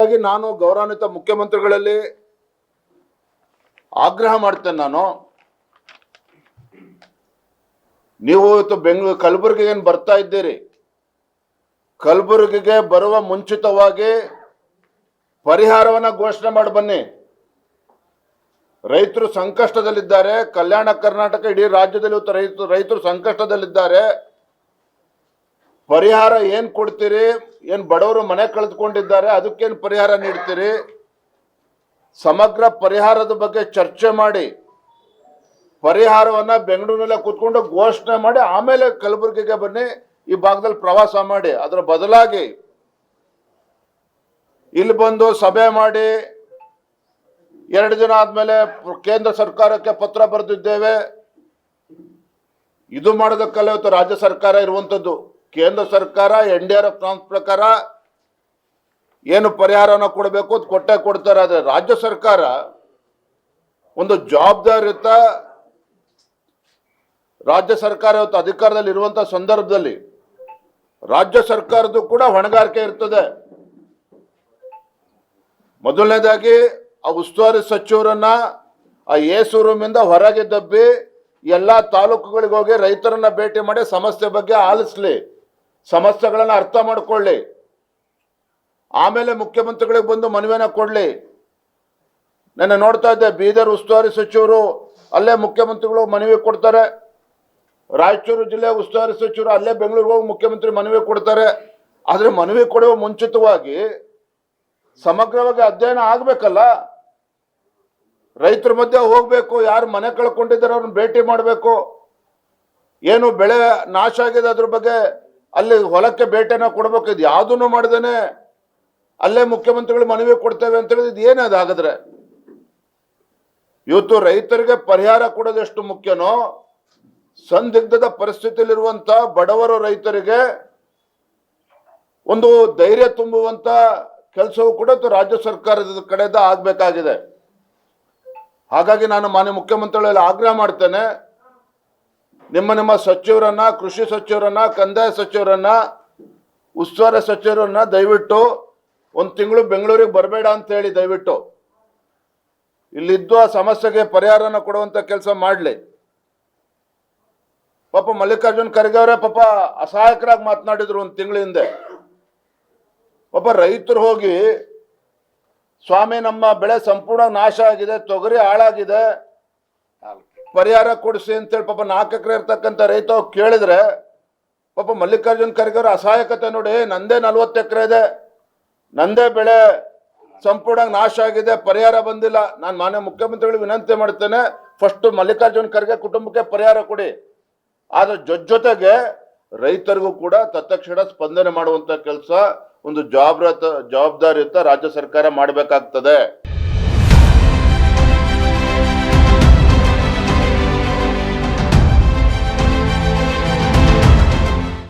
ಹಾಗಾಗಿ ನಾನು ಗೌರವಾನ್ವಿತ ಮುಖ್ಯಮಂತ್ರಿಗಳಲ್ಲಿ ಆಗ್ರಹ ಮಾಡ್ತೇನೆ. ನೀವು ಇವತ್ತು ಕಲಬುರಗಿಗೆ ಏನು ಬರ್ತಾ ಇದ್ದೀರಿ, ಕಲಬುರಗಿಗೆ ಬರುವ ಮುಂಚಿತವಾಗಿ ಪರಿಹಾರವನ್ನ ಘೋಷಣೆ ಮಾಡಿ ಬನ್ನಿ. ರೈತರು ಸಂಕಷ್ಟದಲ್ಲಿದ್ದಾರೆ. ಕಲ್ಯಾಣ ಕರ್ನಾಟಕ ಇಡೀ ರಾಜ್ಯದಲ್ಲಿ ಇವತ್ತು ರೈತರು ಸಂಕಷ್ಟದಲ್ಲಿದ್ದಾರೆ. ಪರಿಹಾರ ಏನ್ ಕೊಡ್ತೀರಿ? ಏನ್ ಬಡವರು ಮನೆ ಕಳೆದುಕೊಂಡಿದ್ದಾರೆ, ಅದಕ್ಕೇನು ಪರಿಹಾರ ನೀಡ್ತೀರಿ? ಸಮಗ್ರ ಪರಿಹಾರದ ಬಗ್ಗೆ ಚರ್ಚೆ ಮಾಡಿ ಪರಿಹಾರವನ್ನ ಬೆಂಗಳೂರಿನಲ್ಲೇ ಕೂತ್ಕೊಂಡು ಘೋಷಣೆ ಮಾಡಿ ಆಮೇಲೆ ಕಲಬುರಗಿಗೆ ಬನ್ನಿ, ಈ ಭಾಗದಲ್ಲಿ ಪ್ರವಾಸ ಮಾಡಿ. ಅದರ ಬದಲಾಗಿ ಇಲ್ಲಿ ಬಂದು ಸಭೆ ಮಾಡಿ 2 ದಿನ ಆದ್ಮೇಲೆ ಕೇಂದ್ರ ಸರ್ಕಾರಕ್ಕೆ ಪತ್ರ ಬರೆದಿದ್ದೇವೆ, ಇದು ಮಾಡೋದಕ್ಕಲ್ಲ ಇವತ್ತು ರಾಜ್ಯ ಸರ್ಕಾರ ಇರುವಂತದ್ದು. ಕೇಂದ್ರ ಸರ್ಕಾರ NDRF ಪ್ಲಾನ್ ಪ್ರಕಾರ ಏನು ಪರಿಹಾರನ ಕೊಡಬೇಕು ಅದು ಕೊಟ್ಟೇ ಕೊಡ್ತಾರೆ. ಆದ್ರೆ ರಾಜ್ಯ ಸರ್ಕಾರ ಒಂದು ಜವಾಬ್ದಾರಿಯುತ ರಾಜ್ಯ ಸರ್ಕಾರ ಇವತ್ತು ಅಧಿಕಾರದಲ್ಲಿ ಇರುವಂತಹ ಸಂದರ್ಭದಲ್ಲಿ ರಾಜ್ಯ ಸರ್ಕಾರದ್ದು ಕೂಡ ಹೊಣೆಗಾರಿಕೆ ಇರ್ತದೆ. ಮೊದಲನೇದಾಗಿ ಆ ಉಸ್ತುವಾರಿ ಸಚಿವರನ್ನ ಆ ಎಸಿ ರೂಮಿಂದ ಹೊರಗೆ ದಬ್ಬಿ ಎಲ್ಲಾ ತಾಲೂಕುಗಳಿಗೆ ಹೋಗಿ ರೈತರನ್ನ ಭೇಟಿ ಮಾಡಿ ಸಮಸ್ಯೆ ಬಗ್ಗೆ ಆಲಿಸ್ಲಿ, ಸಮಸ್ಯೆಗಳನ್ನ ಅರ್ಥ ಮಾಡ್ಕೊಳ್ಳಿ, ಆಮೇಲೆ ಮುಖ್ಯಮಂತ್ರಿಗಳಿಗೆ ಬಂದು ಮನವಿಯನ್ನ ಕೊಡ್ಲಿ. ನಾನು ನೋಡ್ತಾ ಇದ್ದೆ, ಬೀದರ್ ಉಸ್ತುವಾರಿ ಸಚಿವರು ಅಲ್ಲೇ ಮುಖ್ಯಮಂತ್ರಿಗಳು ಮನವಿ ಕೊಡ್ತಾರೆ, ರಾಯಚೂರು ಜಿಲ್ಲೆ ಉಸ್ತುವಾರಿ ಸಚಿವರು ಅಲ್ಲೇ ಬೆಂಗಳೂರಿಗೆ ಹೋಗಿ ಮುಖ್ಯಮಂತ್ರಿ ಮನವಿ ಕೊಡ್ತಾರೆ. ಆದ್ರೆ ಮನವಿ ಕೊಡುವ ಮುಂಚಿತವಾಗಿ ಸಮಗ್ರವಾಗಿ ಅಧ್ಯಯನ ಆಗ್ಬೇಕಲ್ಲ, ರೈತರ ಮಧ್ಯೆ ಹೋಗ್ಬೇಕು, ಯಾರು ಮನೆ ಕಳ್ಕೊಂಡಿದ್ದಾರೆ ಅವ್ರನ್ನ ಭೇಟಿ ಮಾಡಬೇಕು, ಏನು ಬೆಳೆ ನಾಶ ಆಗಿದೆ ಅದ್ರ ಬಗ್ಗೆ ಅಲ್ಲಿ ಹೊಲಕ್ಕೆ ಭೇಟಿನ ಕೊಡ್ಬೇಕು. ಇದು ಯಾವುದನ್ನು ಮಾಡಿದೇನೆ ಅಲ್ಲೇ ಮುಖ್ಯಮಂತ್ರಿಗಳು ಮನವಿ ಕೊಡ್ತೇವೆ ಅಂತ ಹೇಳಿದ್ರೆ ಇದು ಏನಾದಾಗಿದ್ರೆ? ಇವತ್ತು ರೈತರಿಗೆ ಪರಿಹಾರ ಕೊಡೋದು ಎಷ್ಟು ಮುಖ್ಯನೋ, ಸಂದಿಗ್ಧದ ಪರಿಸ್ಥಿತಿಯಲ್ಲಿರುವಂತ ಬಡವರ ರೈತರಿಗೆ ಒಂದು ಧೈರ್ಯ ತುಂಬುವಂತ ಕೆಲಸವೂ ಕೂಡ ರಾಜ್ಯ ಸರ್ಕಾರದ ಕಡೆಯಿಂದ ಆಗ್ಬೇಕಾಗಿದೆ. ಹಾಗಾಗಿ ನಾನು ಮಾನ್ಯ ಮುಖ್ಯಮಂತ್ರಿಗಳಲ್ಲಿ ಆಗ್ರಹ ಮಾಡ್ತೇನೆ, ನಿಮ್ಮ ಸಚಿವರನ್ನ, ಕೃಷಿ ಸಚಿವರನ್ನ, ಕಂದಾಯ ಸಚಿವರನ್ನ, ಉಸ್ತುವಾರಿ ಸಚಿವರನ್ನ ದಯವಿಟ್ಟು 1 ತಿಂಗಳು ಬೆಂಗಳೂರಿಗೆ ಬರಬೇಡ ಅಂತ ಹೇಳಿ ದಯವಿಟ್ಟು ಇಲ್ಲಿದ್ದು ಆ ಸಮಸ್ಯೆಗೆ ಪರಿಹಾರನ ಕೊಡುವಂತ ಕೆಲಸ ಮಾಡಲಿ. ಪಾಪ ಮಲ್ಲಿಕಾರ್ಜುನ್ ಖರ್ಗೆ ಅವರೇ ಪಾಪ ಅಸಹಾಯಕರಾಗಿ ಮಾತನಾಡಿದ್ರು 1 ತಿಂಗಳ ಹಿಂದೆ. ಪಾಪ ರೈತರು ಹೋಗಿ, ಸ್ವಾಮಿ ನಮ್ಮ ಬೆಳೆ ಸಂಪೂರ್ಣ ನಾಶ ಆಗಿದೆ, ತೊಗರಿ ಹಾಳಾಗಿದೆ, ಪರಿಹಾರ ಕೊಡಿಸಿ ಅಂತೇಳಿ ಪಾಪ 4 ಎಕರೆ ಇರ್ತಕ್ಕಂಥ ರೈತ ಕೇಳಿದ್ರೆ ಪಾಪ ಮಲ್ಲಿಕಾರ್ಜುನ್ ಖರ್ಗೆ ಅವರ ಅಸಹಾಯಕತೆ ನೋಡಿ, ನಂದೇ 40 ಎಕರೆ ಇದೆ, ನಂದೇ ಬೆಳೆ ಸಂಪೂರ್ಣ ನಾಶ ಆಗಿದೆ, ಪರಿಹಾರ ಬಂದಿಲ್ಲ. ನಾನು ಮಾನ್ಯ ಮುಖ್ಯಮಂತ್ರಿಗಳಿಗೆ ವಿನಂತಿ ಮಾಡ್ತೇನೆ, ಫಸ್ಟ್ ಮಲ್ಲಿಕಾರ್ಜುನ್ ಖರ್ಗೆ ಕುಟುಂಬಕ್ಕೆ ಪರಿಹಾರ ಕೊಡಿ. ಆದ್ರೆ ಜೊತೆಗೆ ರೈತರಿಗೂ ಕೂಡ ತತ್ಕ್ಷಣ ಸ್ಪಂದನೆ ಮಾಡುವಂತ ಕೆಲಸ ಒಂದು ಜವಾಬ್ದಾರಿಯುತ ರಾಜ್ಯ ಸರ್ಕಾರ ಮಾಡಬೇಕಾಗ್ತದೆ.